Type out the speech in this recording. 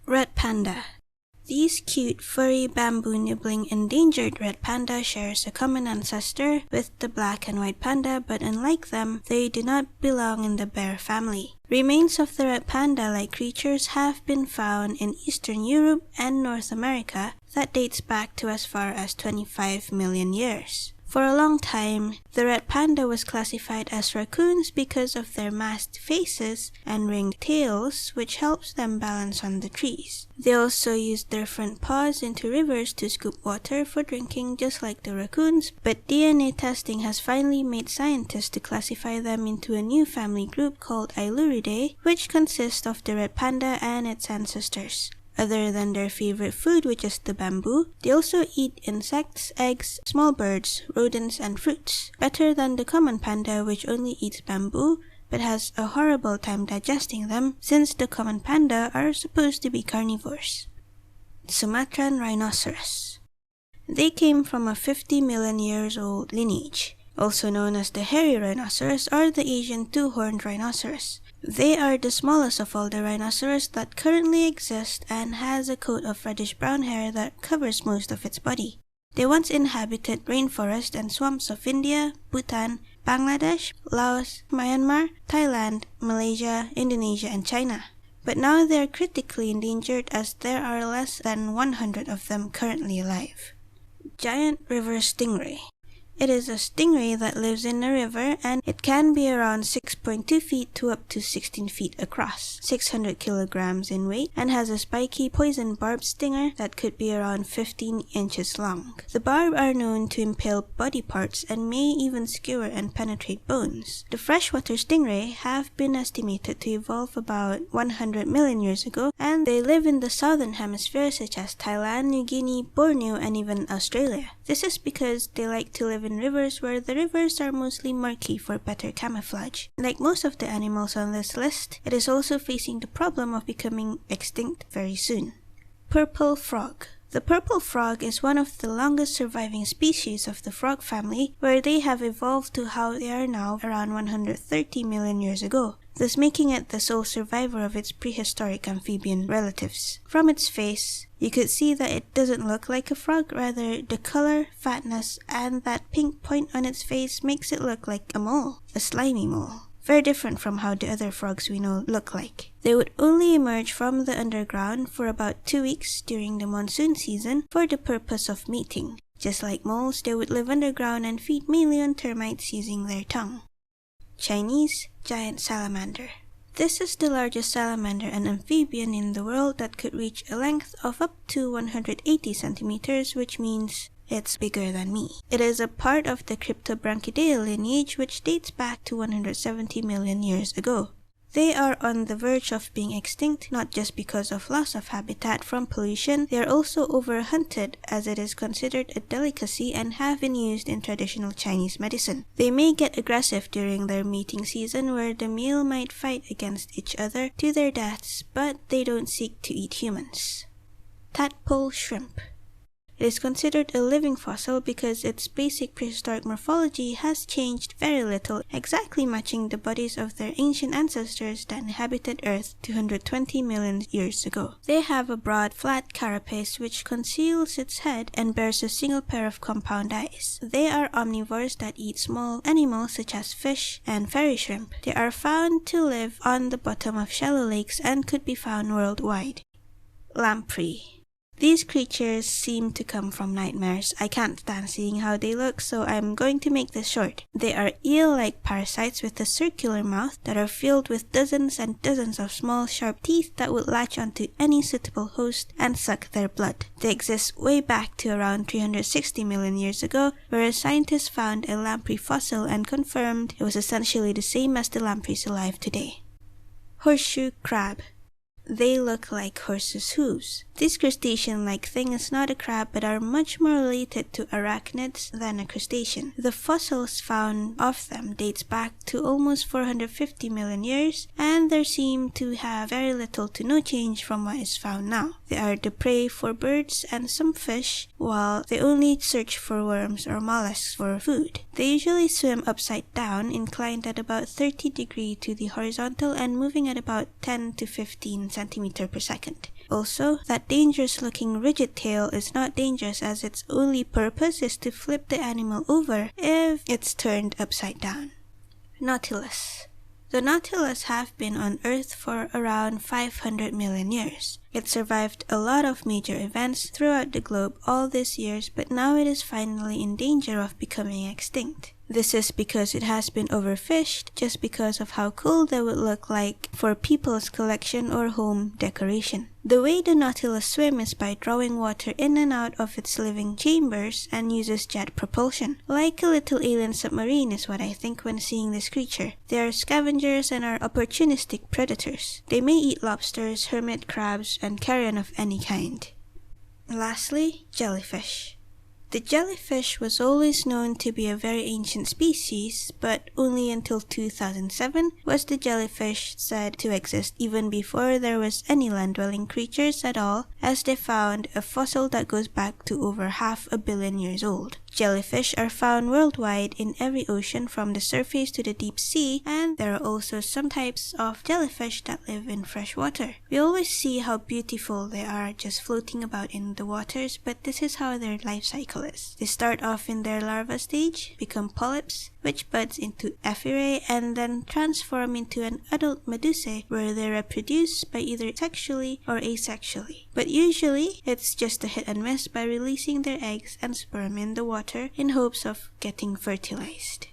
Red panda. These cute, furry, bamboo-nibbling endangered red panda shares a common ancestor with the black and white panda, but unlike them, they do not belong in the bear family. Remains of the red panda-like creatures have been found in Eastern Europe and North America that dates back to as far as 25 million years. For a long time, the red panda was classified as raccoons because of their masked faces and ringed tails, which helps them balance on the trees. They also used their front paws into rivers to scoop water for drinking just like the raccoons, but DNA testing has finally made scientists to classify them into a new family group called Ailuridae, which consists of the red panda and its ancestors. Other than their favorite food, which is the bamboo, they also eat insects, eggs, small birds, rodents, and fruits, better than the common panda, which only eats bamboo, but has a horrible time digesting them, since the common panda are supposed to be carnivores. Sumatran rhinoceros. They came from a 50 million years old lineage, also known as the hairy rhinoceros or the Asian two-horned rhinoceros. They are the smallest of all the rhinoceros that currently exist and has a coat of reddish-brown hair that covers most of its body. They once inhabited rainforests and swamps of India, Bhutan, Bangladesh, Laos, Myanmar, Thailand, Malaysia, Indonesia, and China. But now they are critically endangered as there are less than 100 of them currently alive. Giant river stingray. It is a stingray that lives in a river, and it can be around 6.2 feet to up to 16 feet across, 600 kilograms in weight, and has a spiky poison barb stinger that could be around 15 inches long. The barb are known to impale body parts and may even skewer and penetrate bones. The freshwater stingray have been estimated to evolve about 100 million years ago, and they live in the southern hemisphere such as Thailand, New Guinea, Borneo, and even Australia. This is because they like to live in rivers where the rivers are mostly murky for better camouflage. Like most of the animals on this list, it is also facing the problem of becoming extinct very soon. Purple frog. The purple frog is one of the longest surviving species of the frog family, where they have evolved to how they are now around 130 million years ago, thus making it the sole survivor of its prehistoric amphibian relatives. From its face, you could see that it doesn't look like a frog, rather the color, fatness, and that pink point on its face makes it look like a mole, a slimy mole. Very different from how the other frogs we know look like. They would only emerge from the underground for about 2 weeks during the monsoon season for the purpose of mating. Just like moles, they would live underground and feed mainly on termites using their tongue. Chinese giant salamander. This is the largest salamander and amphibian in the world that could reach a length of up to 180 centimeters, which means it's bigger than me. It is a part of the Cryptobranchidae lineage, which dates back to 170 million years ago. They are on the verge of being extinct, not just because of loss of habitat from pollution. They are also overhunted, as it is considered a delicacy and have been used in traditional Chinese medicine. They may get aggressive during their mating season, where the male might fight against each other to their deaths, but they don't seek to eat humans. Tadpole shrimp. It is considered a living fossil because its basic prehistoric morphology has changed very little, exactly matching the bodies of their ancient ancestors that inhabited Earth 220 million years ago. They have a broad, flat carapace which conceals its head and bears a single pair of compound eyes. They are omnivores that eat small animals such as fish and fairy shrimp. They are found to live on the bottom of shallow lakes and could be found worldwide. Lamprey. These creatures seem to come from nightmares. I can't stand seeing how they look, so I'm going to make this short. They are eel-like parasites with a circular mouth that are filled with dozens and dozens of small, sharp teeth that would latch onto any suitable host and suck their blood. They exist way back to around 360 million years ago, where scientists found a lamprey fossil and confirmed it was essentially the same as the lampreys alive today. Horseshoe crab. They look like horses' hooves. This crustacean-like thing is not a crab but are much more related to arachnids than a crustacean. The fossils found of them dates back to almost 450 million years, and there seem to have very little to no change from what is found now. They are the prey for birds and some fish, while they only search for worms or mollusks for food. They usually swim upside down, inclined at about 30 degrees to the horizontal and moving at about 10 to 15 centimeter per second. Also, that dangerous looking rigid tail is not dangerous as its only purpose is to flip the animal over if it's turned upside down. Nautilus. The Nautilus have been on Earth for around 500 million years. It survived a lot of major events throughout the globe all these years, but now it is finally in danger of becoming extinct. This is because it has been overfished just because of how cool they would look like for people's collection or home decoration. The way the Nautilus swim is by drawing water in and out of its living chambers and uses jet propulsion. Like a little alien submarine is what I think when seeing this creature. They are scavengers and are opportunistic predators. They may eat lobsters, hermit crabs, and carrion of any kind. Lastly, jellyfish. The jellyfish was always known to be a very ancient species, but only until 2007 was the jellyfish said to exist even before there was any land-dwelling creatures at all, as they found a fossil that goes back to over 500 million years old. Jellyfish are found worldwide in every ocean from the surface to the deep sea, and there are also some types of jellyfish that live in fresh water. We always see how beautiful they are just floating about in the waters, but this is how their life cycle is. They start off in their larva stage, become polyps, which buds into ephyrae, and then transform into an adult medusae where they reproduce by either sexually or asexually. But usually, it's just a hit and miss by releasing their eggs and sperm in the water in hopes of getting fertilized.